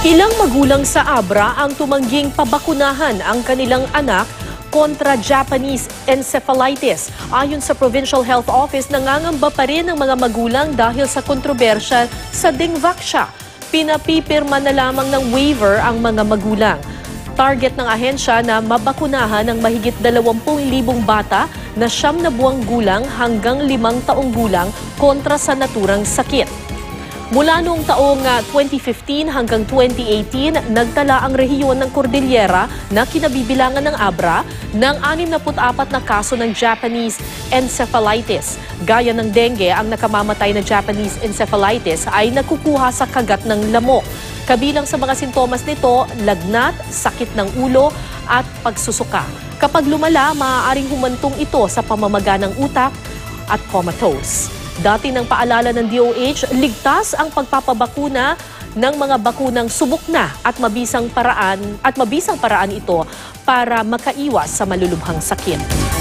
Ilang magulang sa Abra ang tumangging pabakunahan ang kanilang anak kontra Japanese encephalitis. Ayon sa Provincial Health Office, nangangamba pa rin ang mga magulang dahil sa kontrobersya sa Dingvaxia. Pinapipirma na lamang ng waiver ang mga magulang. Target ng ahensya na mabakunahan ang mahigit 20,000 bata na 9 na buwang gulang hanggang 5 taong gulang kontra sa naturang sakit. Mula noong taong 2015 hanggang 2018, nagtala ang rehiyon ng Cordillera na kinabibilangan ng Abra ng 64 na kaso ng Japanese encephalitis. Gaya ng dengue, ang nakamamatay na Japanese encephalitis ay nakukuha sa kagat ng lamok. Kabilang sa mga sintomas nito, lagnat, sakit ng ulo at pagsusuka. Kapag lumala, maaaring humantong ito sa pamamaga ng utak at comatose. Dati ng paalala ng DOH, ligtas ang pagpapabakuna ng mga bakunang subok na at mabisang paraan ito para makaiwas sa malulubhang sakit.